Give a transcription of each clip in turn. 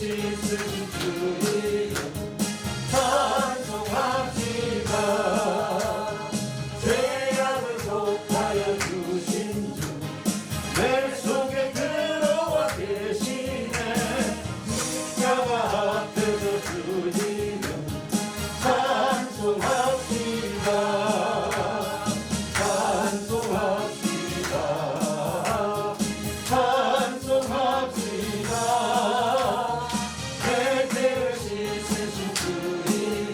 씻으신 주님 찬송합시다. 죄악을 속하여 주신 주 내 속에 들어와 계시네. 십자가 앞에서 주님을 찬송합시다. 찬송합시다. 찬송합시다. 내 죄를 씻으신 주님을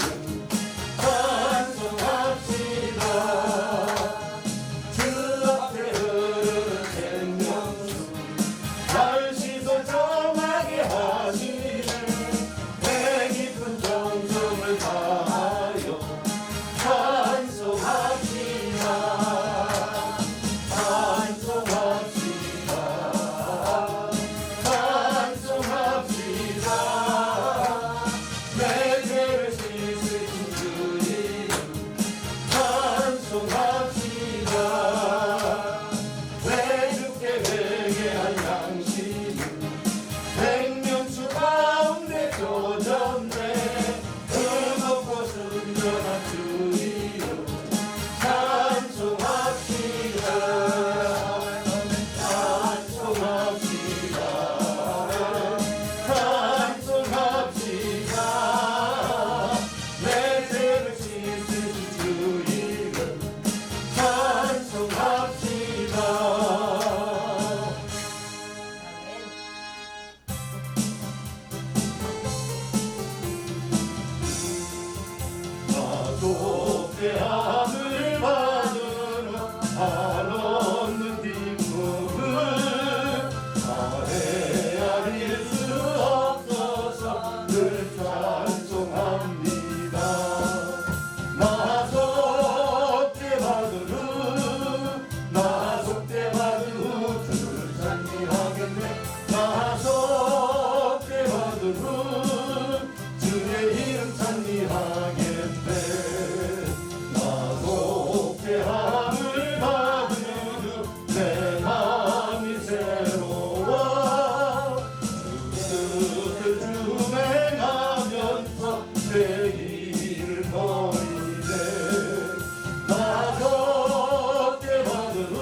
찬송합시다. 주 앞에 흐르는 생명수 날 씻어 정하게 하시네. 내 깊은 정성을 다하여 찬송합시다. 찬송합시다. 찬송합시다. 내 죄를 씻으신 주님을 찬송합시다. 내 주께 회개한 양심을 백명수 가운데 젖었네. 의롭고 순전한 주 이름 찬송합시다. 찬송합시다. 찬송합시다. 내 죄를 씻으신 주 이름 찬송합시다. 속죄함을 받으러 한없는 기쁨을 다헤아릴 수 없어서 늘 찬송합니다. 나 속죄받으러 나 속죄받으러 주를 찬미하겠네. 나 속죄받으러 주의 이름 찬미하겠네. 나 속죄함을 받으며 내 마음이 새로워 주 뜻을 준행하면서 내 일을 버리네. 나 속죄받으러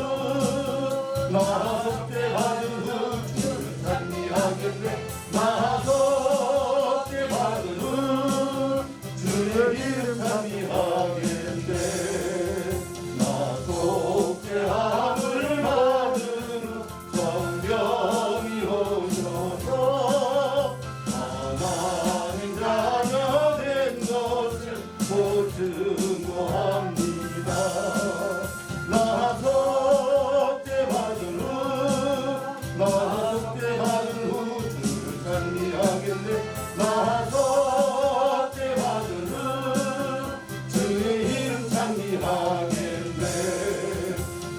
나 속죄받으러 주를 찬미하겠네. 나 속죄받으러 주의 이름 찬미하겠네. 나 속죄함을 받으러 성령이 오셔서 하나님 자녀 된 것을 곧 증거합니다. 나 속죄받으러 나 속죄받으러 주를 찬미하겠네. 나 속죄받으러 주의 이름 찬미하겠네.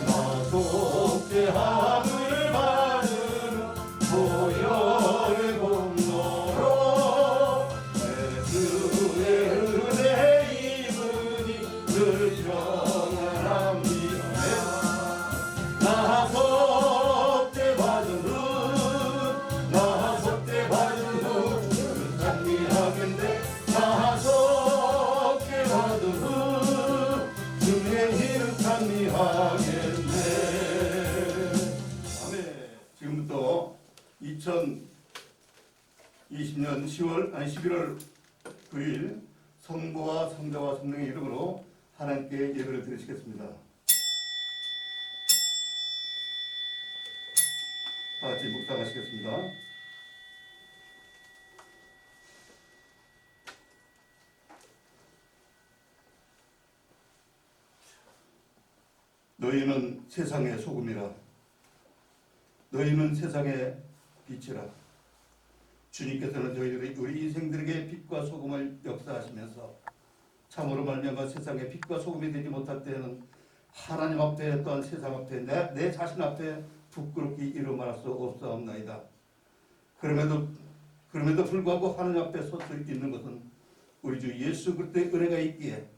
나 속죄함을 받으러 보혈의 공로로 내 주의 은혜 입으니 늘 평안합니다. 나 속죄받으러 나 속죄받으러 주를 찬미하겠네. 나 속죄받으러 주의 이름 찬미하겠네. 아멘. 지금부터 2020년 11월 9일 성부와 성자와 성령의 이름으로 하나님께 예배를 드리시겠습니다. 다 같이 묵상하시겠습니다. 너희는 세상의 소금이라. 너희는 세상의 빛이라. 주님께서는 저희들이 우리 인생들에게 빛과 소금을 역사하시면서 참으로 말미암아 세상의 빛과 소금이 되지 못할 때에는 하나님 앞에 또한 세상 앞에 내 자신 앞에 부끄럽게 이루 말할 수 없사옵나이다. 그럼에도 불구하고 하나님 앞에 설 수 있는 것은 우리 주 예수 그리스도의 은혜가 있기에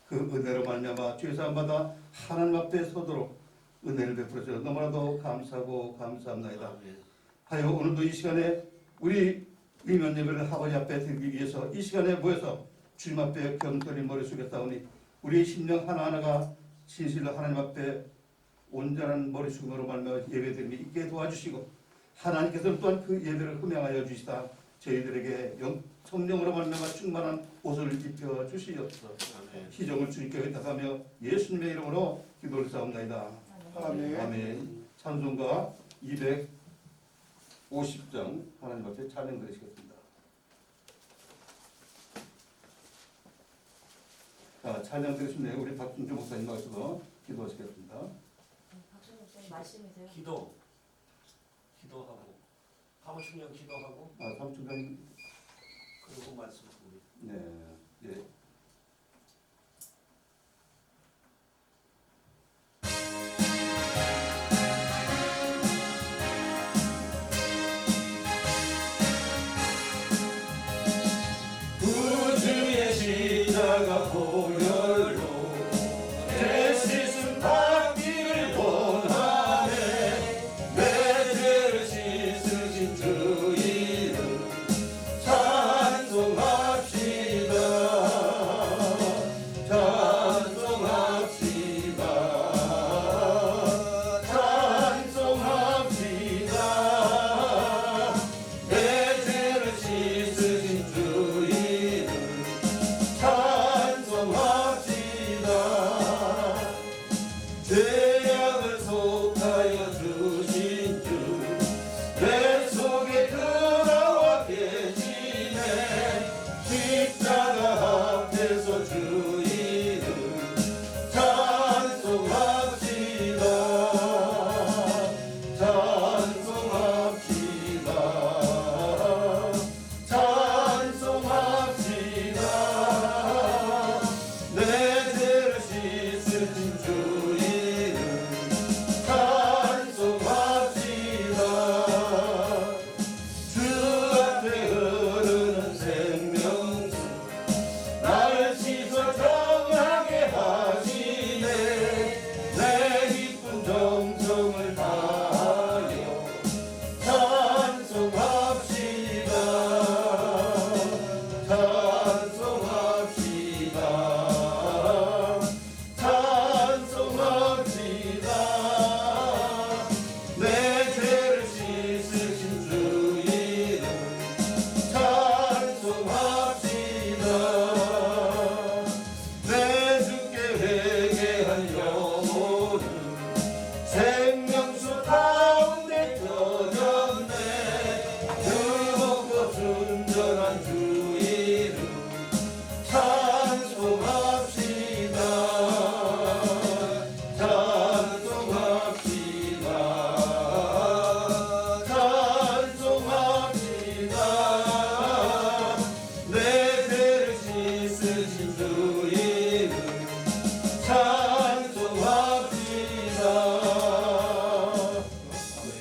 그 은혜로 말미암아 죄사함받아 하나님 앞에 서도록 은혜를 베풀어 주셔서 너무나도 감사하고 감사합나이다. 하여 오늘도 이 시간에 우리 의면 예배를 아버지 앞에 드리기 위해서 이 시간에 모여서 주님 앞에 겸손히 머리 숙였사오니 우리의 심령 하나하나가 진실로 하나님 앞에 온전한 머리 숙임으로 말미암아 예배드림이 있게 도와주시고 하나님께서는 또한 그 예배를 흠양하여 주시다 저희들에게 성령으로 말미암아 충만한 옷을 입혀 주시옵소서. 희정을 주님께 의탁하며 예수님의 이름으로 기도를 싸움나이다. 아멘. 아멘. 찬송가 250장 하나님 앞에 찬양 드리시겠습니다. 자, 찬양 드리시면 우리 박준주 목사님 나오셔서 기도하시겠습니다. 박준주 목사님 말씀이세요? 기도하고 화무충령 기도하고 삼촌장 그리고 말씀 우리 네, 예. 우주의 십자가 보혈로 내 씻음 받기를 원하네 내 죄를 씻으신 주 이름 찬송합시다 찬송합시다 찬송합시다 내 죄를 씻으신 주 이름 찬송합시다 죄악을 속하여 주신 주 내 속에 들어와 계시네 십자가 앞에서 주 이름 찬송합시다 찬송합시다 찬송합시다 내 죄를 씻으신 주 이름 찬송합시다 주 앞에 흐르는 생명수 나를 씻어 정하게 하시네 내 기쁜 정성을 다하여 찬송합시다 찬송합시다 찬송합시다 내 죄를 씻으신 주 이름 찬송합시다 내 주께 회개한 영혼은 생명수 가운데 젖었네 뜨겁고 순전한 주 이름 찬송합시다 찬송합시다 찬송합시다 내 죄를 씻으신 주 이름 찬송합시다 아멘.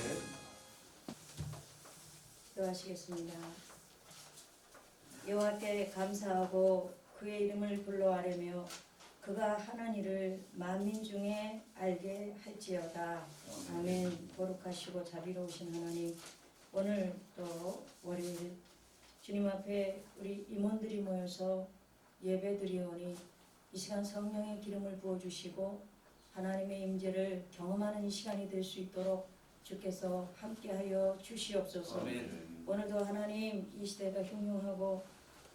기도하시겠습니다. 여호와께 감사하고 그의 이름을 불러아뢰며 그가 하는 일을 만민 중에 알게 할지어다. 아멘. 거룩하시고 자비로우신 하나님, 오늘 또 월요일 주님 앞에 우리 임원들이 모여서 예배드리오니 이 시간 성령의 기름을 부어주시고 하나님의 임재를 경험하는 이 시간이 될 수 있도록 주께서 함께하여 주시옵소서. 오늘도 하나님 이 시대가 흉흉하고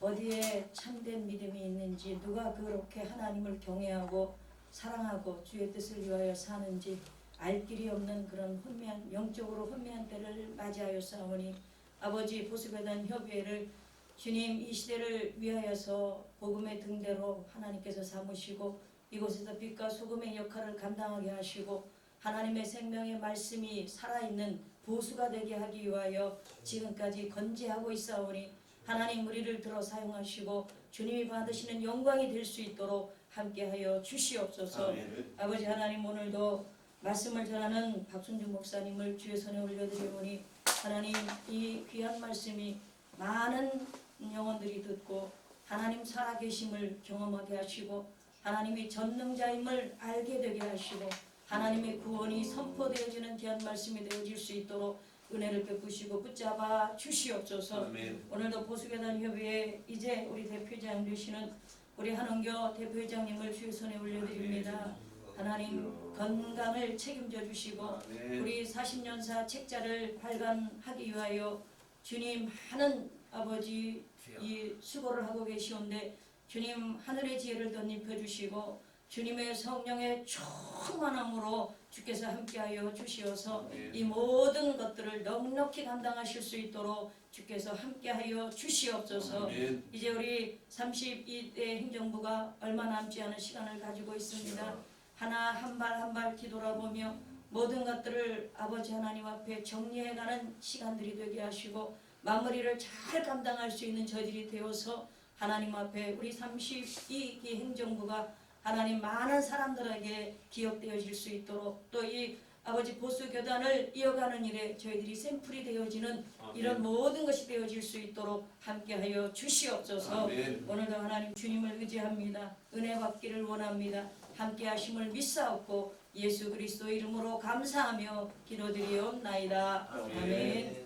어디에 참된 믿음이 있는지 누가 그렇게 하나님을 경외하고 사랑하고 주의 뜻을 위하여 사는지 알 길이 없는 그런 혼미한 영적으로 혼미한 때를 맞이하여 싸우니 아버지 보습에단 협의회를 주님 이 시대를 위하여서 복음의 등대로 하나님께서 삼으시고 이곳에서 빛과 소금의 역할을 감당하게 하시고 하나님의 생명의 말씀이 살아있는 보수가 되게 하기 위하여 지금까지 건재하고 있사오니 하나님 우리를 들어 사용하시고 주님이 받으시는 영광이 될 수 있도록 함께하여 주시옵소서. 아버지 하나님 오늘도 말씀을 전하는 박순준 목사님을 주의 손에 올려드리오니 하나님 이 귀한 말씀이 많은 영혼들이 듣고 하나님 살아계심을 경험하게 하시고 하나님이 전능자임을 알게 되게 하시고 하나님의 구원이 선포되어지는 귀한 말씀이 되어질 수 있도록 은혜를 베푸시고 붙잡아 주시옵소서. 아멘. 오늘도 보수교단 협의회 이제 우리 대표장 되시는 우리 한원교 대표회장님을 주의 손에 올려드립니다. 하나님 건강을 책임져 주시고 아멘. 우리 40년사 책자를 발간하기 위하여 주님 많은 아버지 이 수고를 하고 계시온데 주님 하늘의 지혜를 덧입혀 주시고 주님의 성령의 충만함으로 주께서 함께하여 주시어서 아멘. 이 모든 것들을 넉넉히 감당하실 수 있도록 주께서 함께하여 주시옵소서. 아멘. 이제 우리 32대 행정부가 얼마 남지 않은 시간을 가지고 있습니다. 하나 한 발 한 발 뒤돌아보며 모든 것들을 아버지 하나님 앞에 정리해가는 시간들이 되게 하시고 마무리를 잘 감당할 수 있는 저질이 되어서 하나님 앞에 우리 32기 행정부가 하나님 많은 사람들에게 기억되어질 수 있도록 또 이 아버지 보수교단을 이어가는 일에 저희들이 샘플이 되어지는 이런 모든 것이 되어질 수 있도록 함께하여 주시옵소서. 아멘. 오늘도 하나님 주님을 의지합니다. 은혜 받기를 원합니다. 함께하심을 믿사옵고 예수 그리스도 이름으로 감사하며 기도드리옵나이다. 아멘.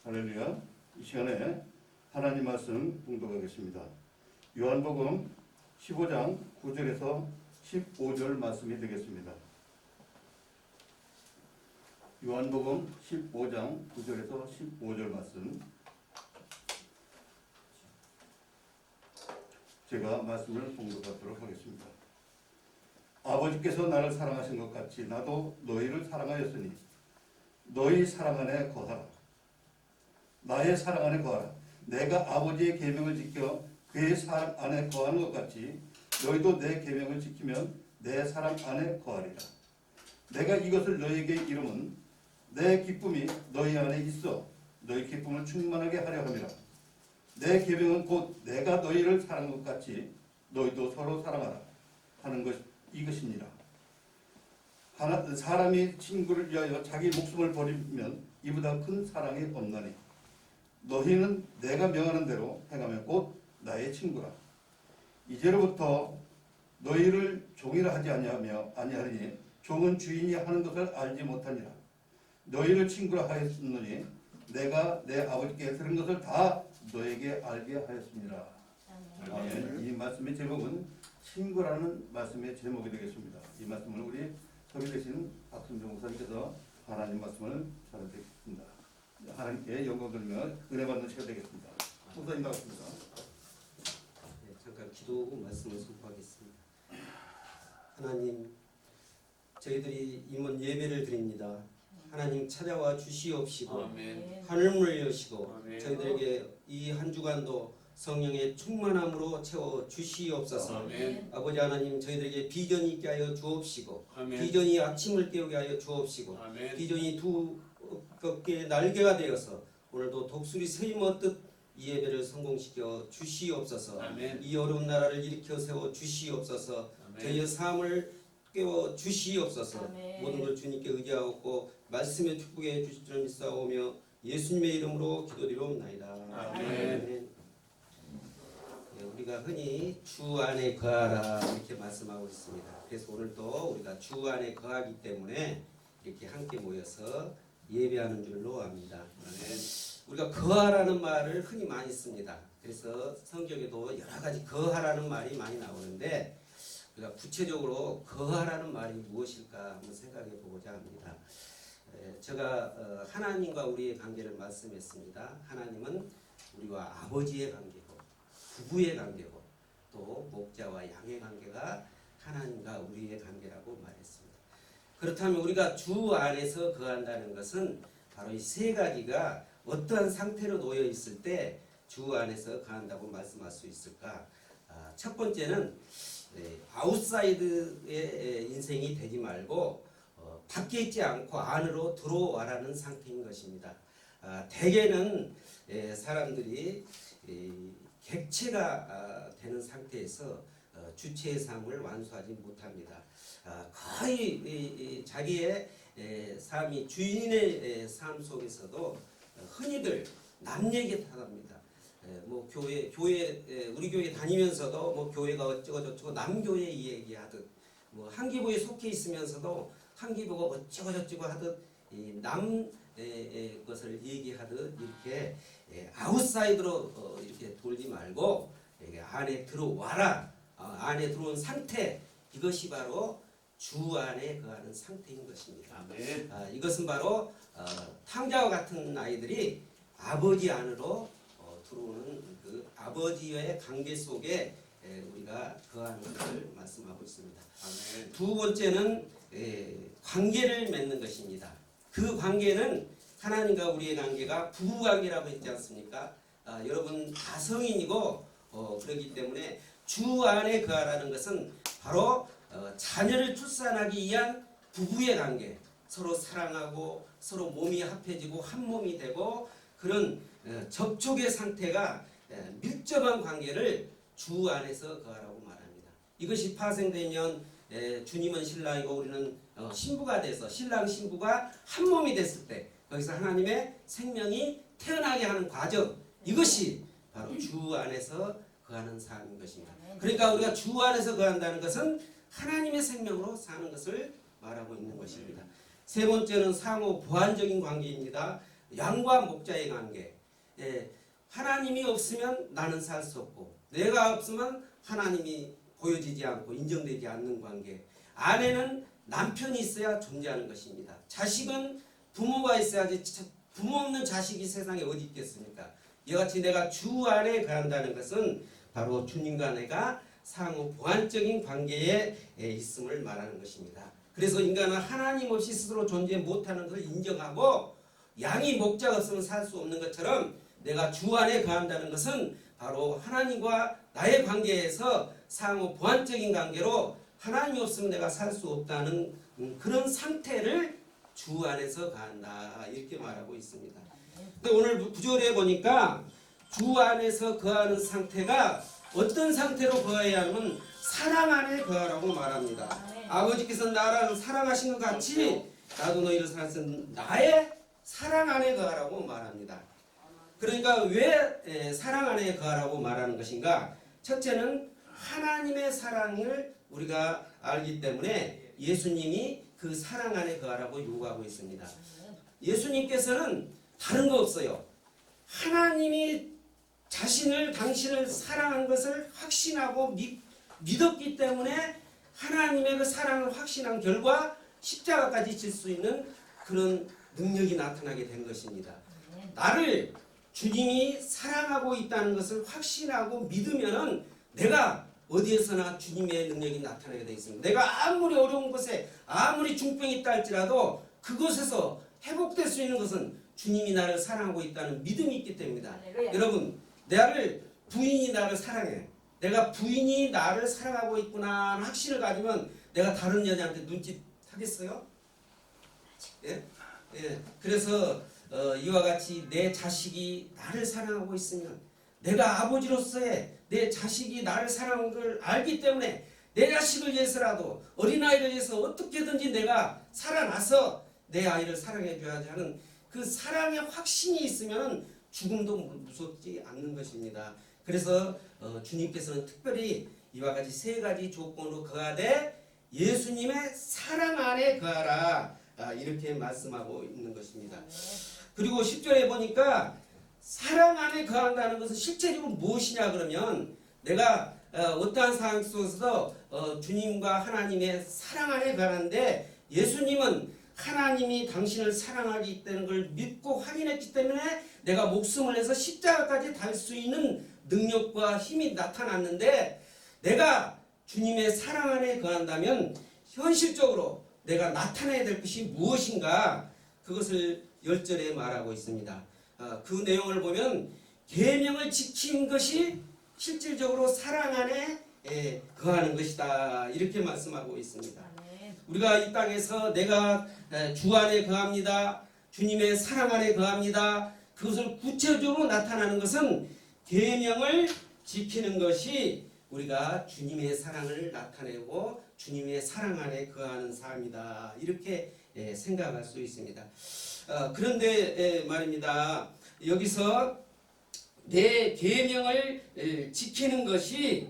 할렐루야. 이 시간에 하나님 말씀 봉독하겠습니다. 요한복음 15장 9절에서 15절 말씀이 되겠습니다. 요한복음 15장 9절에서 15절 말씀 제가 말씀을 봉독하도록 하겠습니다. 아버지께서 나를 사랑하신 것 같이 나도 너희를 사랑하였으니 너희 사랑 안에 거하라. 나의 사랑 안에 거하라. 내가 아버지의 계명을 지켜 그의 사랑 안에 거하는 것 같이 너희도 내 계명을 지키면 내 사랑 안에 거하리라. 내가 이것을 너희에게 이름은 내 기쁨이 너희 안에 있어 너희 기쁨을 충만하게 하려 함이라. 내 계명은 곧 내가 너희를 사랑한 것 같이 너희도 서로 사랑하라 하는 것 이것이니라. 사람이 친구를 위하여 자기 목숨을 버리면 이보다 큰 사랑이 없나니 너희는 내가 명하는 대로 행하면 곧 나의 친구라. 이제로부터 너희를 종이라 하지 아니하니 종은 주인이 하는 것을 알지 못하니라. 너희를 친구라 하였느니 내가 내 아버지께 들은 것을 다 너에게 알게 하였습니다. 아멘. 이 말씀의 제목은 친구라는 말씀의 제목이 되겠습니다. 이 말씀을 우리 섬기되신 박순정 목사님께서 하나님 말씀을 전해드리겠습니다. 하나님께 영광 돌리며 은혜 받는 시간 되겠습니다. 목사님 나왔습니다. 네, 잠깐 기도하고 말씀을 선포하겠습니다. 하나님, 저희들이 임원 예배를 드립니다. 하나님 찾아와 주시옵시고 아멘. 하늘문을 여시고 아멘. 저희들에게 이 한 주간도 성령의 충만함으로 채워 주시옵소서. 아멘. 아버지 하나님, 저희들에게 비전이 있게 하여 주옵시고 아멘. 비전이 아침을 깨우게 하여 주옵시고 아멘. 비전이 두껍게 날개가 되어서 오늘도 독수리 새 먹듯 이 예배를 성공시켜 주시옵소서. 아멘. 이 어려운 나라를 일으켜 세워 주시옵소서. 아멘. 저희의 삶을 깨워 주시옵소서. 아멘. 모든 걸 주님께 의지하고 말씀의 축복해 주실 줄 믿사오며 예수님의 이름으로 기도드리옵나이다. 아멘. 네, 우리가 흔히 주 안에 거하라 이렇게 말씀하고 있습니다. 그래서 오늘도 우리가 주 안에 거하기 때문에 이렇게 함께 모여서 예배하는 줄로 압니다. 우리가 거하라는 말을 흔히 많이 씁니다. 그래서 성경에도 여러 가지 거하라는 말이 많이 나오는데 우리가 구체적으로 거하라는 말이 무엇일까 한번 생각해 보고자 합니다. 제가 하나님과 우리의 관계를 말씀했습니다. 하나님은 우리와 아버지의 관계고 부부의 관계고 또 목자와 양의 관계가 하나님과 우리의 관계라고 말했습니다. 그렇다면 우리가 주 안에서 거한다는 것은 바로 이 세 가지가 어떠한 상태로 놓여 있을 때 주 안에서 거한다고 말씀할 수 있을까? 첫 번째는 아웃사이드의 인생이 되지 말고 밖에 있지 않고 안으로 들어와라는 상태인 것입니다. 대개는 사람들이 객체가 되는 상태에서 주체의 삶을 완수하지 못합니다. 거의 자기의 삶이 주인의 삶 속에서도 흔히들 남 얘기 하답니다. 뭐 교회 우리 교회 다니면서도 뭐 교회가 어쩌고 저쩌고 남 교회 이 얘기하듯 뭐 한기부에 속해 있으면서도 한기부가 어쩌고 저쩌고 하듯 남 것을 얘기하듯 이렇게 아웃사이드로 이렇게 돌지 말고 안에 들어와라. 안에 들어온 상태, 이것이 바로 주 안에 거하는 상태인 것입니다. 아멘. 이것은 바로 탕자와 같은 아이들이 아버지 안으로 들어오는 그 아버지와의 관계 속에 우리가 거하는 것을 말씀하고 있습니다. 아멘. 두 번째는 관계를 맺는 것입니다. 그 관계는 하나님과 우리의 관계가 부부 관계라고 했지 않습니까? 여러분 다 성인이고 그렇기 때문에 주 안에 거하라는 것은 바로 자녀를 출산하기 위한 부부의 관계, 서로 사랑하고 서로 몸이 합해지고 한 몸이 되고 그런 접촉의 상태가 밀접한 관계를 주 안에서 거하라고 말합니다. 이것이 파생되면 주님은 신랑이고 우리는 신부가 돼서 신랑 신부가 한 몸이 됐을 때 거기서 하나님의 생명이 태어나게 하는 과정, 이것이 바로 주 안에서 거하는 삶인 것입니다. 그러니까 우리가 주 안에서 거한다는 것은 하나님의 생명으로 사는 것을 말하고 있는 것입니다. 세 번째는 상호 보완적인 관계입니다. 양과 목자의 관계. 하나님이 없으면 나는 살 수 없고 내가 없으면 하나님이 보여지지 않고 인정되지 않는 관계. 아내는 남편이 있어야 존재하는 것입니다. 자식은 부모가 있어야지 부모 없는 자식이 세상에 어디 있겠습니까? 이같이 내가 주 안에 거한다는 것은 바로 주님과 내가 상호 보완적인 관계에 있음을 말하는 것입니다. 그래서 인간은 하나님 없이 스스로 존재 못하는 것을 인정하고 양이 목자가 없으면 살 수 없는 것처럼 내가 주 안에 거한다는 것은 바로 하나님과 나의 관계에서 상호 보완적인 관계로 하나님이 없으면 내가 살 수 없다는 그런 상태를 주 안에서 거한다 이렇게 말하고 있습니다. 근데 오늘 구절에 보니까 주 안에서 거하는 상태가 어떤 상태로 거해야 하면 사랑 안에 거하라고 말합니다. 아버지께서 나를 사랑하신 것 같이 나도 너희를 사랑하신 나의 사랑 안에 거하라고 말합니다. 그러니까 왜 사랑 안에 거하라고 말하는 것인가? 첫째는 하나님의 사랑을 우리가 알기 때문에 예수님이 그 사랑 안에 거하라고 요구하고 있습니다. 예수님께서는 다른 거 없어요. 하나님이 당신을 사랑한 것을 확신하고 믿었기 때문에 하나님의 그 사랑을 확신한 결과 십자가까지 질 수 있는 그런 능력이 나타나게 된 것입니다. 나를 주님이 사랑하고 있다는 것을 확신하고 믿으면은 내가 어디에서나 주님의 능력이 나타나게 되어 있습니다. 내가 아무리 어려운 곳에 아무리 중병이 있다 할지라도 그곳에서 회복될 수 있는 것은 주님이 나를 사랑하고 있다는 믿음이 있기 때문이다. 여러분, 부인이 나를 사랑해. 내가 부인이 나를 사랑하고 있구나 하는 확신을 가지면 내가 다른 여자한테 눈짓 하겠어요? 예? 예. 그래서 이와 같이 내 자식이 나를 사랑하고 있으면 내가 아버지로서의 내 자식이 나를 사랑하는 걸 알기 때문에 내 자식을 위해서라도 어린아이를 위해서 어떻게든지 내가 살아나서 내 아이를 사랑해 줘야지 하는 그 사랑의 확신이 있으면 죽음도 무섭지 않는 것입니다. 그래서 주님께서는 특별히 이와 같이 세 가지 조건으로 거하되 예수님의 사랑 안에 거하라 이렇게 말씀하고 있는 것입니다. 그리고 10절에 보니까 사랑 안에 거한다는 것은 실제적으로 무엇이냐 그러면 내가 어떠한 상황 속에서도 주님과 하나님의 사랑 안에 거하는데 예수님은 하나님이 당신을 사랑하기 때문에 걸 믿고 확인했기 때문에 내가 목숨을 내서 십자가까지 달 수 있는 능력과 힘이 나타났는데 내가 주님의 사랑 안에 거한다면 현실적으로 내가 나타내야 될 것이 무엇인가 그것을 10절에 말하고 있습니다. 그 내용을 보면 계명을 지키는 것이 실질적으로 사랑 안에 거하는 것이다 이렇게 말씀하고 있습니다. 우리가 이 땅에서 내가 주 안에 거합니다. 주님의 사랑 안에 거합니다. 그것을 구체적으로 나타나는 것은 계명을 지키는 것이 우리가 주님의 사랑을 나타내고 주님의 사랑 안에 거하는 삶이다 이렇게 생각할 수 있습니다. 그런데 말입니다. 여기서 내 계명을 지키는 것이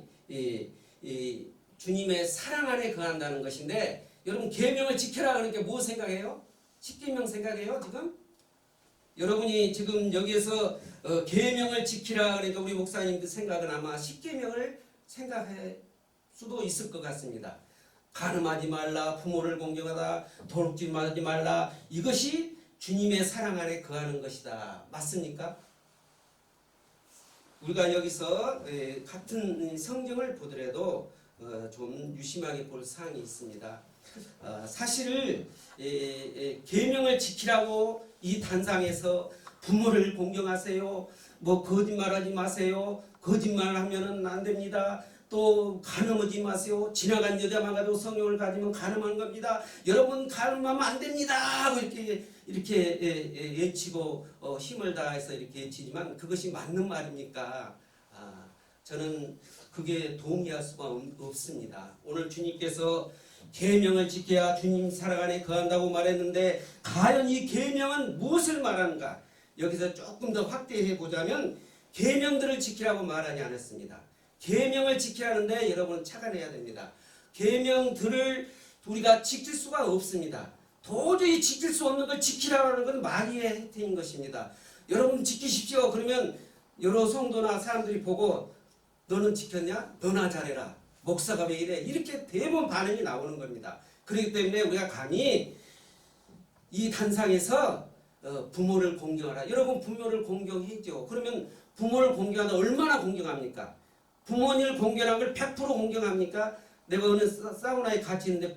주님의 사랑 안에 거한다는 것인데 여러분 계명을 지켜라 그러니까 뭐 생각해요? 십계명 생각해요 지금? 여러분이 지금 여기에서 계명을 지키라 그러니까 우리 목사님들 생각은 아마 10계명을 생각할 수도 있을 것 같습니다. 간음하지 말라, 부모를 공경하다, 도둑질하지 말라. 이것이 주님의 사랑 안에 거하는 것이다. 맞습니까? 우리가 여기서 같은 성경을 보더라도 좀 유심하게 볼 사항이 있습니다. 사실 계명을 지키라고 이 단상에서 부모를 공경하세요. 뭐 거짓말하지 마세요. 거짓말하면은 안 됩니다. 또 간음하지 마세요. 지나간 여자만 가도 성욕을 가지면 간음한 겁니다. 여러분 간음하면 안 됩니다. 이렇게 외치고 힘을 다해서 이렇게 외치지만 그것이 맞는 말입니까? 저는 그게 동의할 수가 없습니다. 오늘 주님께서 계명을 지켜야 주님 사랑 안에 거한다고 말했는데 과연 이 계명은 무엇을 말하는가? 여기서 조금 더 확대해 보자면 계명들을 지키라고 말하지 않았습니다. 계명을 지키라는데 여러분 착안해야 됩니다. 계명들을 우리가 지킬 수가 없습니다. 도저히 지킬 수 없는 걸 지키라는 건 마귀의 행태인 것입니다. 여러분 지키십시오. 그러면 여러 성도나 사람들이 보고 너는 지켰냐? 너나 잘해라. 목사가 왜 이래? 이렇게 대부분 반응이 나오는 겁니다. 그렇기 때문에 우리가 감히 이 단상에서 부모를 공경하라. 여러분 부모를 공경했죠. 그러면 부모를 공경하다 얼마나 공경합니까? 부모님을 공경한 걸 100% 공경합니까? 내가 어느 사우나에 같이 있는데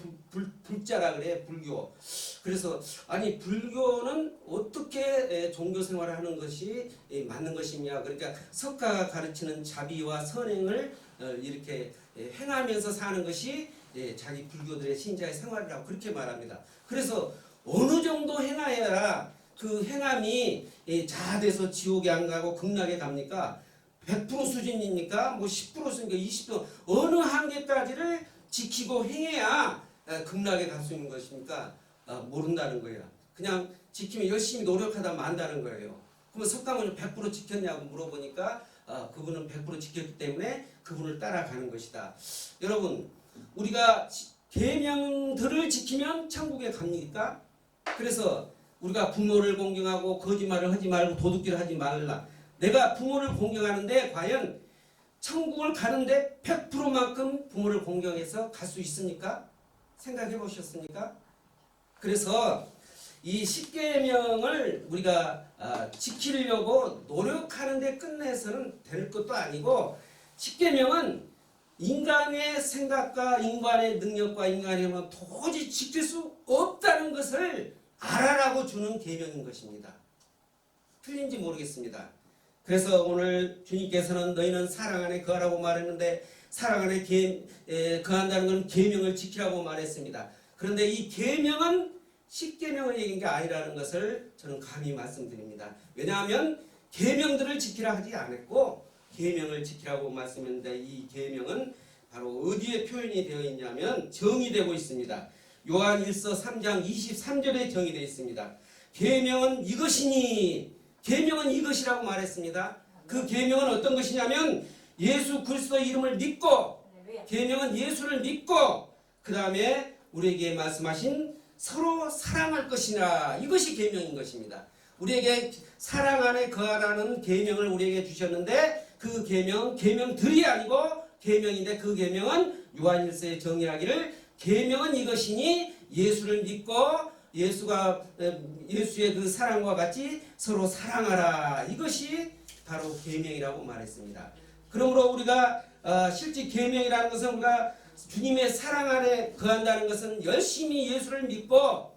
불자라 그래, 불교. 그래서 아니 불교는 어떻게 종교 생활을 하는 것이 맞는 것이냐? 그러니까 석가가 가르치는 자비와 선행을 이렇게 행하면서 사는 것이 자기 불교들의 신자의 생활이라고 그렇게 말합니다. 그래서 어느 정도 행하여야 그 행함이 자아돼서 지옥에 안 가고 극락에 갑니까? 100% 수준입니까? 뭐 10% 수준입니까? 20% 어느 한계까지를 지키고 행해야 극락에 갈 수 있는 것입니까? 모른다는 거예요. 그냥 지키면 열심히 노력하다 만다는 거예요. 그러면 석가모니 100% 지켰냐고 물어보니까 그분은 100% 지켰기 때문에 그분을 따라가는 것이다. 여러분 우리가 계명들을 지키면 천국에 갑니까? 그래서 우리가 부모를 공경하고 거짓말을 하지 말고 도둑질 하지 말라. 내가 부모를 공경하는데 과연 천국을 가는데 100%만큼 부모를 공경해서 갈 수 있습니까? 생각해 보셨습니까? 그래서 이 10계명을 우리가 지키려고 노력하는데 끝내서는 될 것도 아니고 10계명은 인간의 생각과 인간의 능력과 인간의 힘은 도저히 지킬 수 없다는 것을 알아라고 주는 계명인 것입니다. 틀린지 모르겠습니다. 그래서 오늘 주님께서는 너희는 사랑 안에 거하라고 말했는데 사랑 안에 거한다는 건 계명을 지키라고 말했습니다. 그런데 이 계명은 10계명을 얘기한 게 아니라는 것을 저는 감히 말씀드립니다. 왜냐하면 계명들을 지키라 하지 않았고 계명을 지키라고 말씀했는데 이 계명은 바로 어디에 표현이 되어 있냐면 정의되고 있습니다. 요한 1서 3장 23절에 정의되어 있습니다. 계명은 이것이니 계명은 이것이라고 말했습니다. 그 계명은 어떤 것이냐면 예수 그리스도 이름을 믿고 계명은 예수를 믿고 그 다음에 우리에게 말씀하신 서로 사랑할 것이라 이것이 계명인 것입니다. 우리에게 사랑 안에 거하라는 계명을 우리에게 주셨는데 그 계명들이 아니고 계명인데 그 계명은 요한일서에 정의하기를 계명은 이것이니 예수를 믿고 예수의 그 사랑과 같이 서로 사랑하라. 이것이 바로 계명이라고 말했습니다. 그러므로 우리가 실제 계명이라는 것은 우리가 주님의 사랑 안에 거한다는 것은 열심히 예수를 믿고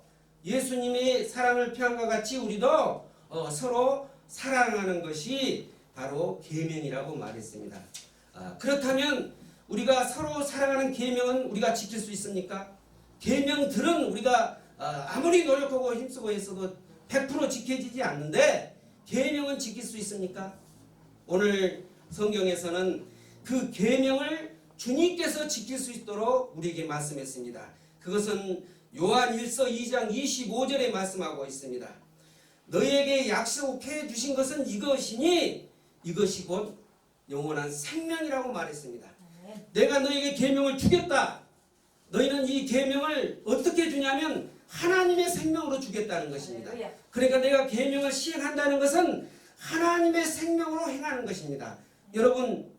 예수님의 사랑을 표한과 같이 우리도 서로 사랑하는 것이 바로 계명이라고 말했습니다. 그렇다면 우리가 서로 사랑하는 계명은 우리가 지킬 수 있습니까? 계명들은 우리가 아무리 노력하고 힘쓰고 했어도 100% 지켜지지 않는데 계명은 지킬 수 있습니까? 오늘 성경에서는 그 계명을 주님께서 지킬 수 있도록 우리에게 말씀했습니다. 그것은 요한 1서 2장 25절에 말씀하고 있습니다. 너희에게 약속해 주신 것은 이것이니 이것이 곧 영원한 생명이라고 말했습니다. 내가 너희에게 계명을 주겠다. 너희는 이 계명을 어떻게 주냐면 하나님의 생명으로 주겠다는 것입니다. 할렐루야. 그러니까 내가 계명을 시행한다는 것은 하나님의 생명으로 행하는 것입니다. 여러분,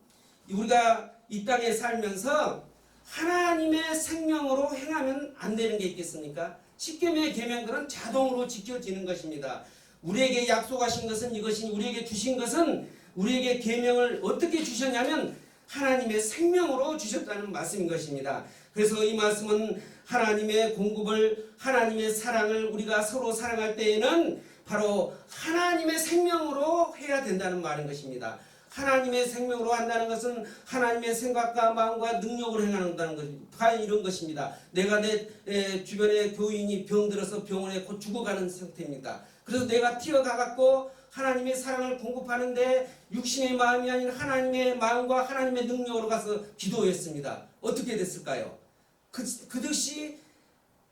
우리가 이 땅에 살면서 하나님의 생명으로 행하면 안 되는 게 있겠습니까? 십계명의 계명들은 자동으로 지켜지는 것입니다. 우리에게 약속하신 것은 이것이니, 우리에게 주신 것은, 우리에게 계명을 어떻게 주셨냐면 하나님의 생명으로 주셨다는 말씀인 것입니다. 그래서 이 말씀은 하나님의 공급을, 하나님의 사랑을 우리가 서로 사랑할 때에는 바로 하나님의 생명으로 해야 된다는 말인 것입니다. 하나님의 생명으로 한다는 것은 하나님의 생각과 마음과 능력으로 행한다는 것입니다. 과연 이런 것입니다. 내가 내 주변에 교인이 병들어서 병원에 곧 죽어가는 상태입니다. 그래서 내가 튀어가갖고 하나님의 사랑을 공급하는데 육신의 마음이 아닌 하나님의 마음과 하나님의 능력으로 가서 기도했습니다. 어떻게 됐을까요? 그것이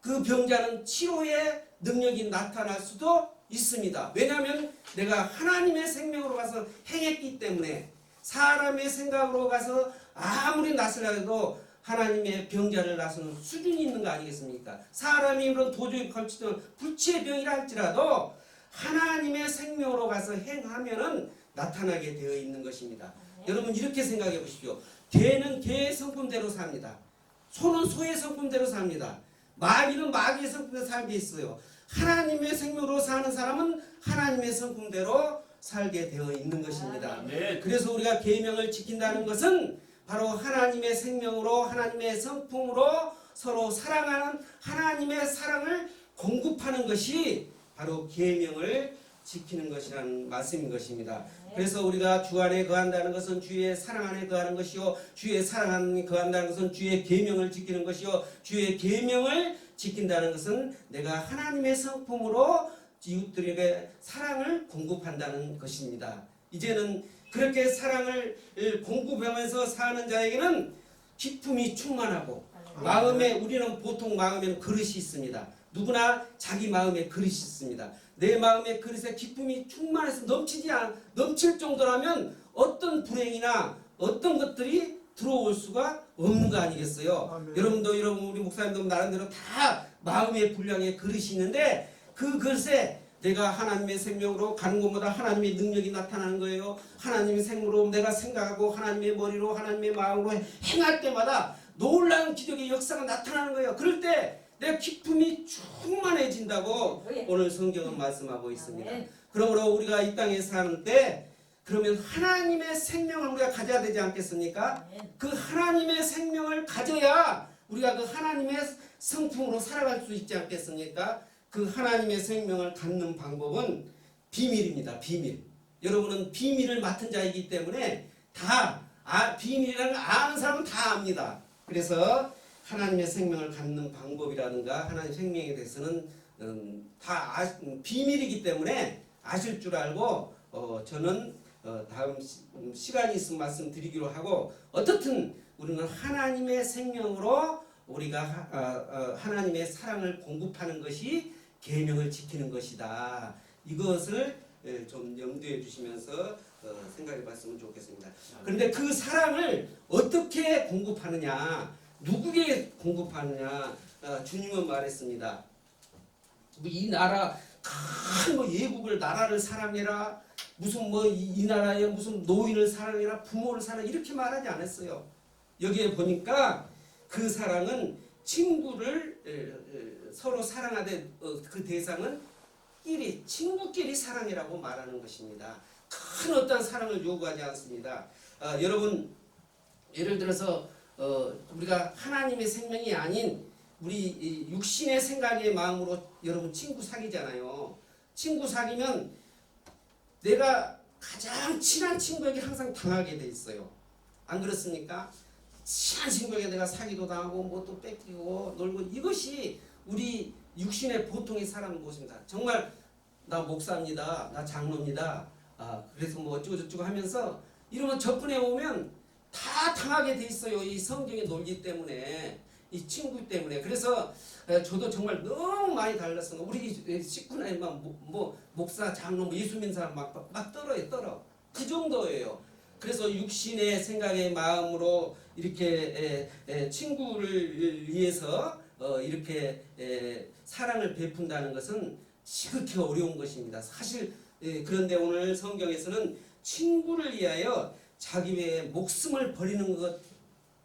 그 병자는 치료의 능력이 나타날 수도 있습니다. 왜냐하면 내가 하나님의 생명으로 가서 행했기 때문에, 사람의 생각으로 가서 아무리 낫으려도 하나님의 병자를 나서는 수준이 있는 거 아니겠습니까? 사람이 이런 도저히 걸치던 불치의 병이라 할지라도 하나님의 생명으로 가서 행하면은 나타나게 되어 있는 것입니다. 여러분 이렇게 생각해 보십시오. 개는 개의 성품대로 삽니다. 소는 소의 성품대로 삽니다. 마귀는 마귀의 성품대로 살게 있어요. 하나님의 생명으로 사는 사람은 하나님의 성품대로 살게 되어 있는 것입니다. 그래서 우리가 계명을 지킨다는 것은 바로 하나님의 생명으로, 하나님의 성품으로 서로 사랑하는 하나님의 사랑을 공급하는 것이 바로 계명을 지키는 것이라는 말씀인 것입니다. 그래서 우리가 주 안에 거한다는 것은 주의 사랑 안에 거하는 것이요, 주의 사랑 안에 거한다는 것은 주의 계명을 지키는 것이요, 주의 계명을 지킨다는 것은 내가 하나님의 성품으로 이웃들에게 사랑을 공급한다는 것입니다. 이제는 그렇게 사랑을 공급하면서 사는 자에게는 기쁨이 충만하고, 마음에, 우리는 보통 마음에는 그릇이 있습니다. 누구나 자기 마음에 그릇이 있습니다. 내 마음의 그릇에 기쁨이 충만해서 넘칠 정도라면 어떤 불행이나 어떤 것들이 들어올 수가 없는 거 아니겠어요? 아멘. 여러분도 우리 목사님도 나름대로 다 마음의 분량의 그릇이 있는데, 그 그릇에 내가 하나님의 생명으로 가는 곳마다 하나님의 능력이 나타나는 거예요. 하나님의 생명으로 내가 생각하고 하나님의 머리로 하나님의 마음으로 행할 때마다 놀라운 기적의 역사가 나타나는 거예요. 그럴 때 내 기쁨이 충만해진다고 오늘 성경은 말씀하고 있습니다. 그러므로 우리가 이 땅에 사는 때 그러면 하나님의 생명을 우리가 가져야 되지 않겠습니까? 그 하나님의 생명을 가져야 우리가 그 하나님의 성품으로 살아갈 수 있지 않겠습니까? 그 하나님의 생명을 갖는 방법은 비밀입니다. 비밀. 여러분은 비밀을 맡은 자이기 때문에 다 비밀이라는 걸 아는 사람은 다 압니다. 그래서 하나님의 생명을 갖는 방법이라든가 하나님의 생명에 대해서는 다 비밀이기 때문에 아실 줄 알고 저는 다음 시간이 있으면 말씀드리기로 하고, 어떻든 우리는 하나님의 생명으로 우리가 하나님의 사랑을 공급하는 것이 계명을 지키는 것이다. 이것을 좀 염두에 두시면서 생각해 봤으면 좋겠습니다. 그런데 그 사랑을 어떻게 공급하느냐, 누구에게 공급하느냐, 주님은 말했습니다. 이 나라 큰 예국을 나라를 사랑해라, 무슨 이 나라에 무슨 노인을 사랑해라, 부모를 사랑해라, 이렇게 말하지 않았어요. 여기에 보니까 그 사랑은 친구를 서로 사랑하되 그 대상은 친구끼리 사랑이라고 말하는 것입니다. 큰 어떤 사랑을 요구하지 않습니다. 여러분 예를 들어서 우리가 하나님의 생명이 아닌 우리 육신의 생각의 마음으로 여러분 친구 사귀잖아요. 친구 사귀면 내가 가장 친한 친구에게 항상 당하게 돼 있어요. 안 그렇습니까? 친한 친구에게 내가 사기도 당하고 뭐 또 뺏기고 놀고, 이것이 우리 육신의 보통의 사람 모습입니다. 정말 나 목사입니다, 나 장로입니다, 그래서 뭐 어쩌고저쩌고 하면서 이러면 접근해 오면 다 당하게 돼 있어요. 이 성경의 논리 때문에, 이 친구 때문에. 그래서 저도 정말 너무 많이 달랐어요. 우리 식구나이만 목사, 장로, 예수 믿는 사람 막 떨어. 그 정도예요. 그래서 육신의 생각의 마음으로 이렇게 친구를 위해서 이렇게 사랑을 베푼다는 것은 지극히 어려운 것입니다. 사실 그런데 오늘 성경에서는 친구를 위하여 자기 외에 목숨을 버리는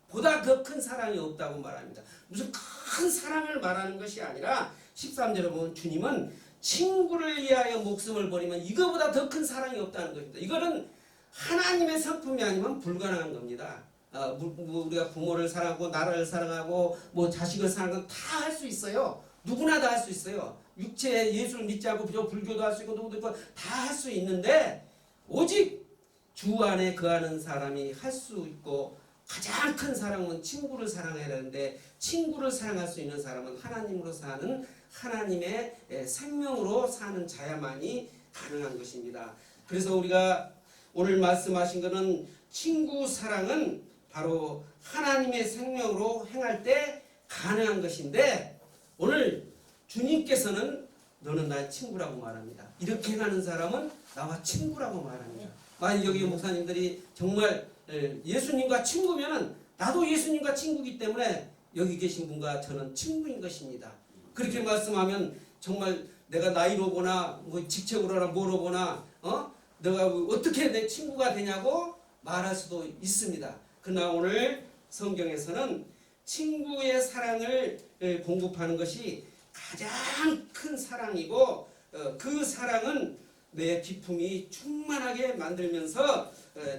것보다 더 큰 사랑이 없다고 말합니다. 무슨 큰 사랑을 말하는 것이 아니라 13절에 보면 주님은 친구를 위하여 목숨을 버리면 이거보다 더 큰 사랑이 없다는 것입니다. 이거는 하나님의 성품이 아니면 불가능한 겁니다. 우리가 부모를 사랑하고 나라를 사랑하고 뭐 자식을 사랑하고 다 할 수 있어요. 누구나 다 할 수 있어요. 육체 예수를 믿지 않고 불교도 할 수 있고 누구도 있고 다 할 수 있는데 오직 주 안에 거하는 사람이 할 수 있고 가장 큰 사랑은 친구를 사랑해야 되는데 친구를 사랑할 수 있는 사람은 하나님으로 사는 하나님의 생명으로 사는 자야만이 가능한 것입니다. 그래서 우리가 오늘 말씀하신 것은 친구 사랑은 바로 하나님의 생명으로 행할 때 가능한 것인데 오늘 주님께서는 너는 나의 친구라고 말합니다. 이렇게 행하는 사람은 나와 친구라고 말합니다. 만약 여기 목사님들이 정말 예수님과 친구면은 나도 예수님과 친구이기 때문에 여기 계신 분과 저는 친구인 것입니다. 그렇게 말씀하면 정말 내가 나이로 보나 뭐 직책으로나 뭐로 보나 내가 어떻게 내 친구가 되냐고 말할 수도 있습니다. 그러나 오늘 성경에서는 친구의 사랑을 공급하는 것이 가장 큰 사랑이고 그 사랑은 내 기쁨이 충만하게 만들면서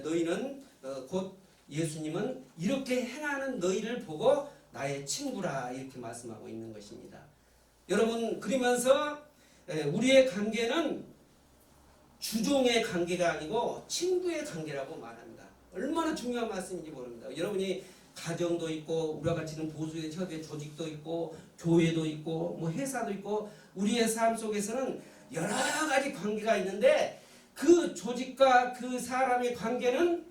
너희는 곧 예수님은 이렇게 행하는 너희를 보고 나의 친구라 이렇게 말씀하고 있는 것입니다. 여러분 그러면서 우리의 관계는 주종의 관계가 아니고 친구의 관계라고 말합니다. 얼마나 중요한 말씀인지 모릅니다. 여러분이 가정도 있고 우리가 같이 있는 보수의 협의 조직도 있고 교회도 있고 뭐 회사도 있고 우리의 삶 속에서는 여러 가지 관계가 있는데 그 조직과 그 사람의 관계는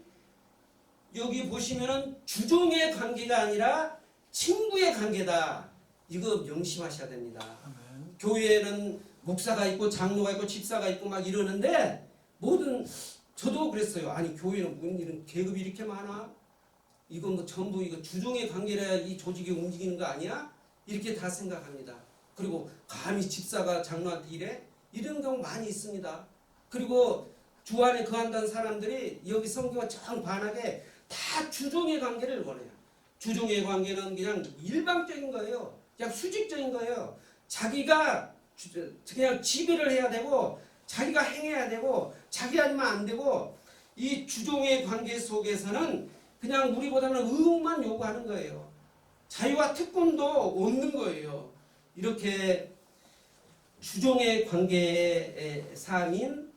여기 보시면은 주종의 관계가 아니라 친구의 관계다. 이거 명심하셔야 됩니다. 교회에는 목사가 있고 장로가 있고 집사가 있고 막 이러는데 모든 저도 그랬어요. 아니 교회는 무슨 이런 계급이 이렇게 많아? 이건 뭐 전부 이거 주종의 관계라 이 조직이 움직이는 거 아니야? 이렇게 다 생각합니다. 그리고 감히 집사가 장로한테 이래? 이런 경우 많이 있습니다. 그리고 주 안에 거한다는 사람들이 여기 성경과 정반하게 다 주종의 관계를 원해요. 주종의 관계는 그냥 일방적인 거예요. 그냥 수직적인 거예요. 자기가 그냥 지배를 해야 되고 자기가 행해야 되고 자기 아니면 안 되고 이 주종의 관계 속에서는 그냥 우리보다는 의무만 요구하는 거예요. 자유와 특권도 얻는 거예요. 이렇게 주종의 관계의 삶인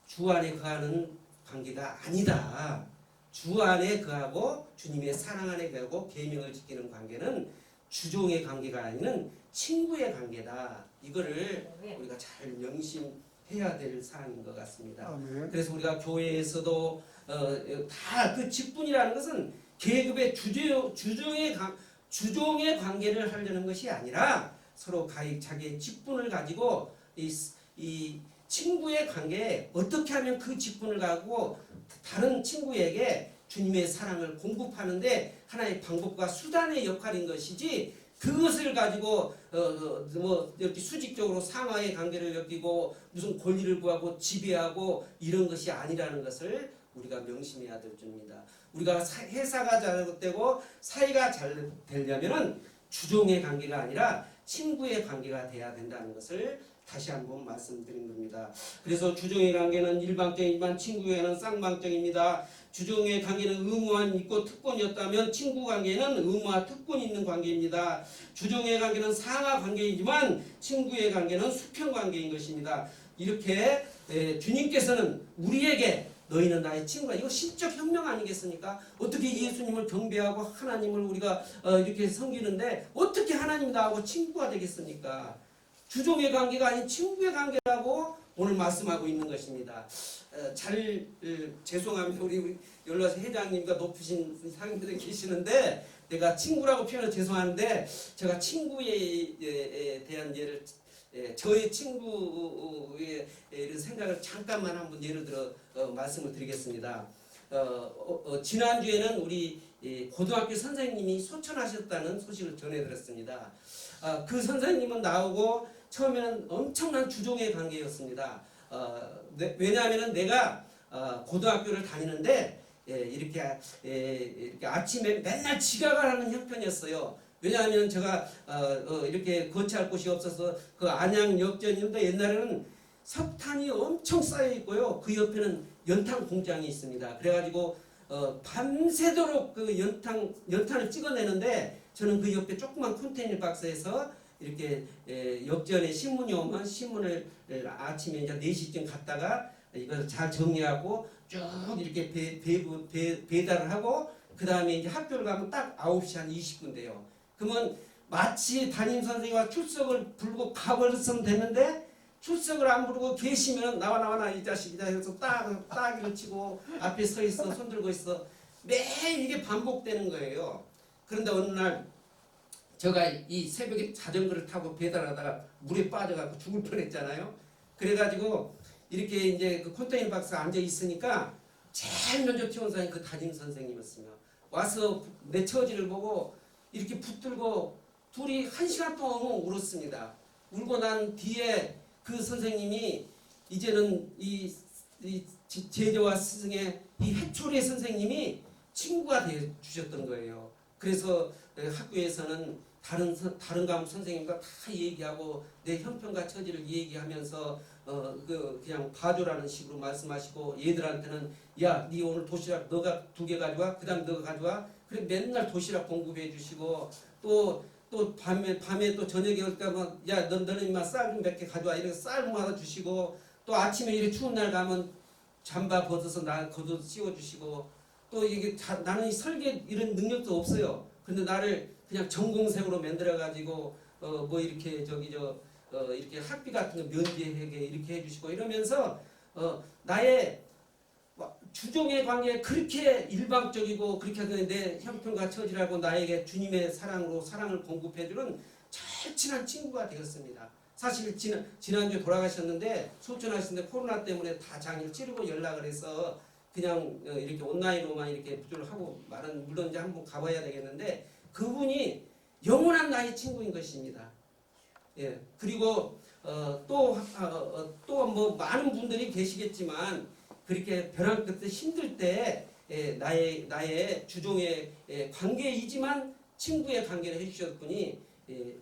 주 안에 거하는 관계가 아니다. 주 안에 거하고 주님의 사랑 안에 거하고 계명을 지키는 관계는 주종의 관계가 아니는 친구의 관계다. 이거를 우리가 잘 명심해야 될 사항인 것 같습니다. 그래서 우리가 교회에서도 다 그 직분이라는 것은 계급의 주종의 관계를 하려는 것이 아니라 서로 자기의 직분을 가지고 이 친구의 관계에 어떻게 하면 그 직분을 가지고 다른 친구에게 주님의 사랑을 공급하는데 하나의 방법과 수단의 역할인 것이지 그것을 가지고 뭐 이렇게 수직적으로 상하의 관계를 엮이고 무슨 권리를 구하고 지배하고 이런 것이 아니라는 것을 우리가 명심해야 될 줄입니다. 우리가 회사가 잘 되고 사회가 잘 되려면은 주종의 관계가 아니라 친구의 관계가 돼야 된다는 것을 다시 한번 말씀드린 겁니다. 그래서 주종의 관계는 일방적이지만 친구에는 쌍방적입니다. 주종의 관계는 의무만 있고 특권이었다면 친구 관계는 의무와 특권이 있는 관계입니다. 주종의 관계는 상하 관계이지만 친구의 관계는 수평 관계인 것입니다. 이렇게 주님께서는 우리에게 너희는 나의 친구라. 이거 신적 혁명 아니겠습니까? 어떻게 예수님을 경배하고 하나님을 우리가 이렇게 섬기는데 어떻게 하나님 나하고 친구가 되겠습니까? 주종의 관계가 아닌 친구의 관계라고 오늘 말씀하고 있는 것입니다. 죄송합니다. 우리 연락사 회장님과 높으신 상인들이 계시는데 내가 친구라고 표현을 죄송한데 제가 친구에 대한 예를 저의 친구의 이런 생각을 잠깐만 한번 예를 들어 말씀을 드리겠습니다. 지난주에는 우리 고등학교 선생님이 소천하셨다는 소식을 전해들었습니다. 그 선생님은 나오고 처음에는 엄청난 주종의 관계였습니다. 왜냐하면 내가 고등학교를 다니는데 이렇게 아침에 맨날 지각을 하는 형편이었어요. 왜냐하면 제가 이렇게 거치할 곳이 없어서 그 안양역전인데 옛날에는 석탄이 엄청 쌓여 있고요. 그 옆에는 연탄 공장이 있습니다. 그래가지고 밤새도록 그 연탄을 찍어내는데 저는 그 옆에 조그만 컨테이너 박스에서 이렇게 역전에 신문이 오면 신문을 아침에 이제 4시쯤 갔다가 이걸 잘 정리하고 쭉 이렇게 배달을 하고 그 다음에 이제 학교를 가면 딱 9시 한 20분 돼요. 그러면 마치 담임 선생님과 출석을 부르고 가버렸으면 되는데 출석을 안 부르고 계시면 나와 이 자식이다 해서 따기를 치고 앞에 서 있어 손 들고 있어 매일 이게 반복되는 거예요. 그런데 어느 날 제가 이 새벽에 자전거를 타고 배달하다가 물에 빠져갖고 죽을 뻔했잖아요. 그래가지고 이렇게 이제 그 컨테이너 박스에 앉아 있으니까 제일 먼저 튀어온 사람이 그 담임 선생님이었으며 와서 내 처지를 보고 이렇게 붙들고 둘이 1시간 동안 울었습니다. 울고 난 뒤에 그 선생님이 이제는 이 제자와 스승의 이 해초리 선생님이 친구가 돼 주셨던 거예요. 그래서 학교에서는 다른 과목 선생님과 다 얘기하고 내 형편과 처지를 얘기하면서 그냥 봐줘라는 식으로 말씀하시고 얘들한테는 야, 네 오늘 도시락 너가 2개 가져와, 그다음 너가 가져와. 그래 맨날 도시락 공급해 주시고 또 밤에 또 저녁에 올까 뭐 야, 너는 임마 쌀 좀 몇 개 가져와 이렇게 쌀 뭐 하나 주시고 또 아침에 이렇게 추운 날 가면 잠바 벗어서 나 겉옷 씌워 주시고 또 이게 나는 이 설계 이런 능력도 없어요. 근데 나를 그냥 전공생으로 만들어 가지고 뭐 이렇게 이렇게 학비 같은 거 면제하게 이렇게 해주시고 이러면서 나의 주종의 관계에 그렇게 일방적이고 그렇게 하더니 내 형편과 처지라고 나에게 주님의 사랑으로 사랑을 공급해주는 절친한 친구가 되었습니다. 사실 지난주에 돌아가셨는데 소천하셨는데 코로나 때문에 다 장일 치르고 연락을 해서 그냥 이렇게 온라인으로만 이렇게 부조를 하고 말은 물론 이제 한번 가봐야 되겠는데 그분이 영원한 나의 친구인 것입니다. 예, 그리고 또 뭐 많은 분들이 계시겠지만 그렇게 벼랑 끝에 힘들 때 나의 주종의 관계이지만 친구의 관계를 해주셨던 분이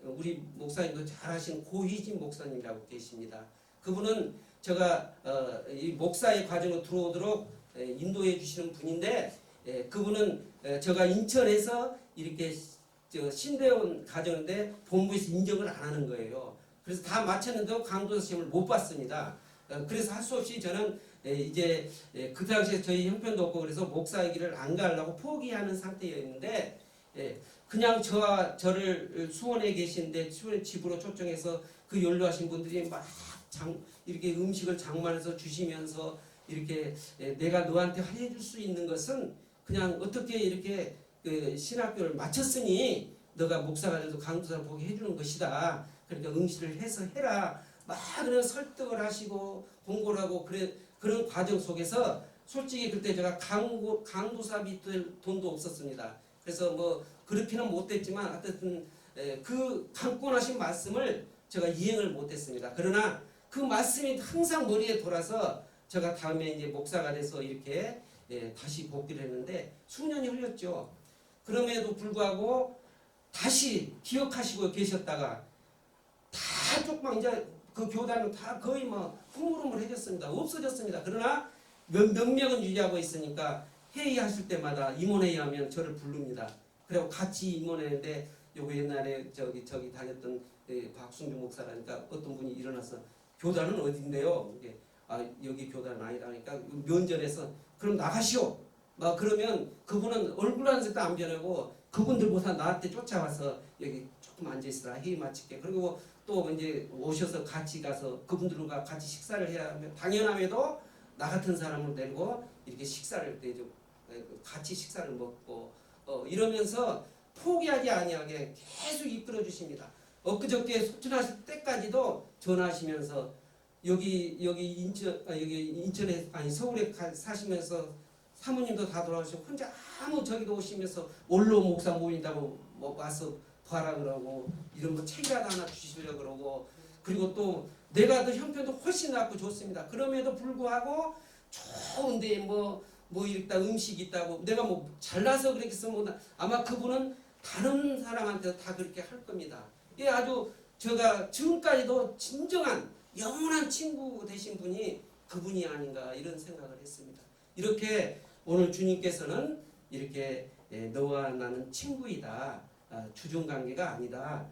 우리 목사님도 잘 아시는 고희진 목사님이라고 계십니다. 그분은 제가 이 목사의 과정으로 들어오도록 인도해 주시는 분인데 그분은 제가 인천에서 이렇게 신대원 가정인데 본부에서 인정을 안 하는 거예요. 그래서 다 마쳤는데도 강도사 시험을 못 봤습니다. 그래서 할 수 없이 저는 이제 그 당시에 저희 형편도 없고 그래서 목사의 길을 안 가려고 포기하는 상태였는데 그냥 저를 수원에 계신데 수원 집으로 초청해서 그 연로하신 분들이 막 이렇게 음식을 장만해서 주시면서 이렇게 내가 너한테 해줄 수 있는 것은 그냥 어떻게 이렇게 신학교를 마쳤으니 너가 목사가 돼도 강도사를 보게 해주는 것이다. 그러니까 응시를 해서 해라. 막 그런 설득을 하시고 공고를 하고 그런 과정 속에서 솔직히 그때 제가 강도사 빚을 돈도 없었습니다. 그래서 뭐 그렇게는 못했지만 어쨌든 그 강권하신 말씀을 제가 이행을 못했습니다. 그러나 그 말씀이 항상 머리에 돌아서 제가 다음에 이제 목사가 돼서 이렇게 다시 복귀를 했는데 수년이 흘렸죠. 그럼에도 불구하고 다시 기억하시고 계셨다가 다 조금 이제 그 교단은 다 거의 뭐 흐물흐물해졌습니다. 없어졌습니다. 그러나 몇 명은 유지하고 있으니까 회의하실 때마다 임원회의하면 저를 부릅니다. 그리고 같이 임원회인데 요거 옛날에 저기 다녔던 박순주 목사라니까 어떤 분이 일어나서 교단은 어딘데요? 이게 여기 교단은 아니다 하니까 면전에서 그럼 나가시오. 막 그러면 그분은 얼굴 한 색도 안 변하고 그분들보다 나한테 쫓아와서 여기 조금 앉아 있으라 회의 마칠게. 그리고 또 이제 오셔서 같이 가서 그분들과 같이 식사를 해야 하면 당연함에도 나 같은 사람을 데리고 이렇게 식사를 내죠. 같이 식사를 먹고 이러면서 포기하지 아니하게 계속 이끌어 주십니다. 엊그저께 소천하실 때까지도 전화하시면서 여기 인천에 아니 서울에 사시면서 사모님도 다 돌아가시고 혼자 아무 저기도 오시면서 원로 목사 모인다고 뭐 와서 봐라 그러고 이런 거 책이라도 하나 주시려고 그러고 그리고 또 내가 더 형편도 훨씬 낫고 좋습니다. 그럼에도 불구하고 좋은데 뭐 이렇다 음식 있다고 내가 뭐 잘나서 그랬겠으면 아마 그분은 다른 사람한테 다 그렇게 할 겁니다. 예, 아주 제가 지금까지도 진정한 영원한 친구 되신 분이 그분이 아닌가 이런 생각을 했습니다. 이렇게 오늘 주님께서는 이렇게 너와 나는 친구이다. 주종 관계가 아니다.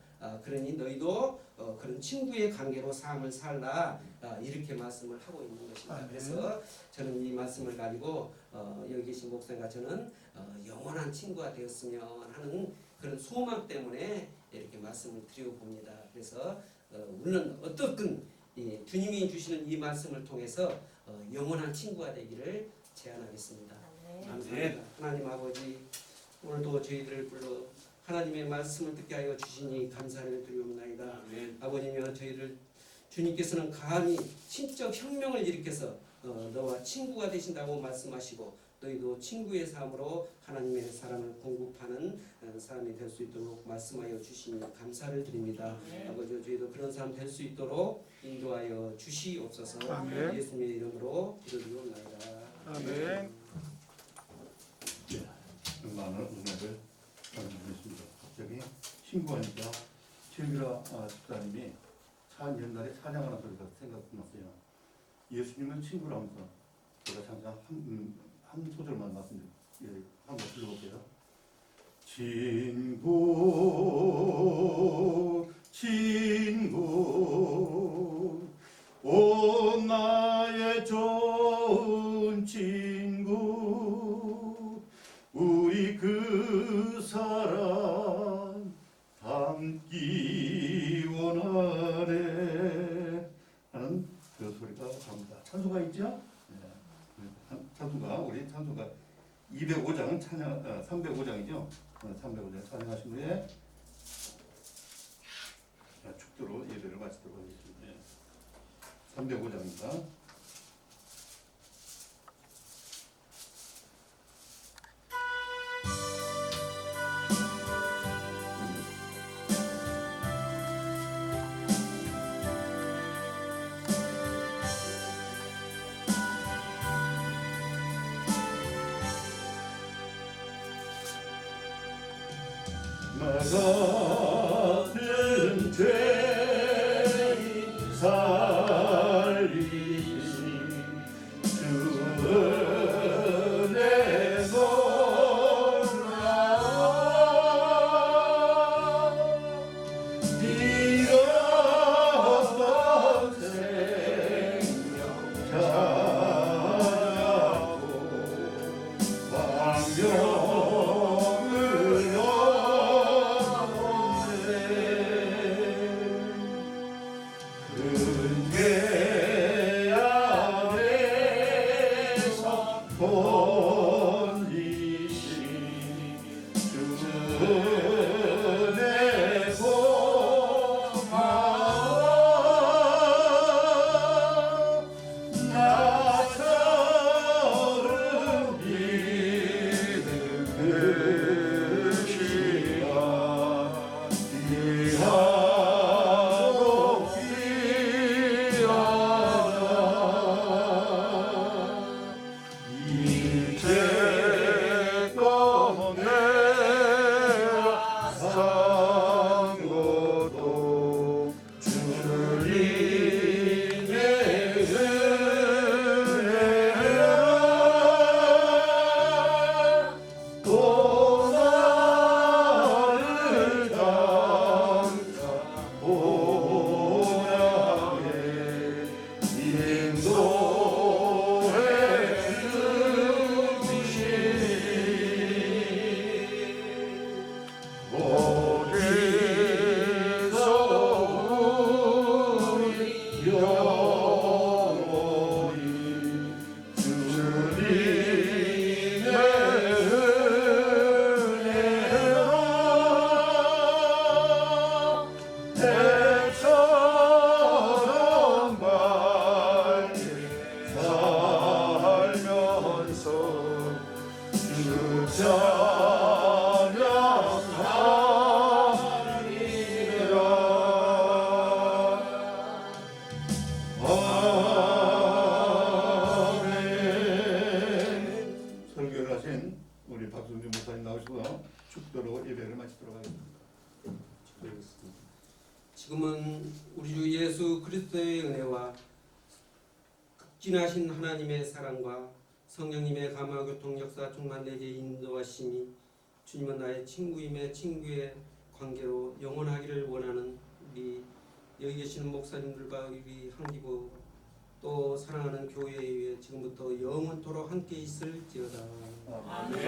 그러니 너희도 그런 친구의 관계로 삶을 살라. 이렇게 말씀을 하고 있는 것입니다. 그래서 저는 이 말씀을 가지고 여기 계신 목사님과 저는 영원한 친구가 되었으면 하는 그런 소망 때문에 이렇게 말씀을 드리고 봅니다. 그래서 물론 어떻든 주님이 주시는 이 말씀을 통해서 영원한 친구가 되기를 제안하겠습니다. 감사합니다. 하나님 아버지 오늘도 저희들을 불러 하나님의 말씀을 듣게 하여 주시니 감사를 드리옵나이다. 아버님이여 저희를 주님께서는 감히 신적 혁명을 일으켜서 너와 친구가 되신다고 말씀하시고 너희도 친구의 삶으로 하나님의 사랑을 공급하는 사람이 될 수 있도록 말씀하여 주시니 감사를 드립니다. 아버지 저희도 그런 사람 될 수 있도록 인도하여 주시옵소서. 아멘. 예수님의 이름으로 기도드리옵나이다. 아멘. 많은 은혜를 드리겠습니다. 갑자기 신고하니까 최미라 집사님이 옛날에 찬양하는 소리가 생각났어요. 예수님을 친구로 하면서 제가 잠깐 한 소절만 말씀드릴게요. 한번 불러볼게요. 친구 오 나의 좋은 친구 우리 그 사랑 담기 원하네 하는 그 소리가 나옵니다. 찬송가 있죠? 네. 찬송가 우리 찬송가 205장 찬양 305장이죠. 305장 찬양하신 후에 축도로 예배를 마치도록 하겠습니다. 305장입니다. 나 같은 죄인 살리신 주 은혜 놀라 잃었던 생명 찾아고 광명 설교를 하신 우리 박성준 목사님 나오시고 축도로 예배를 마치도록 하겠습니다. 기도하겠습니다. 지금은 우리 주 예수 그리스도의 은혜와 극진하신 하나님의 사랑과 성령님의 감화 교통 역사 충만 내재 인도하심이 주님은 나의 친구임의 친구의 관계로 영원하기를 원하는 우리 여기 계시는 목사님들과 우리 한기고 또 사랑하는 교회에 지금부터 영원토록 함께 있을지어다. 아멘.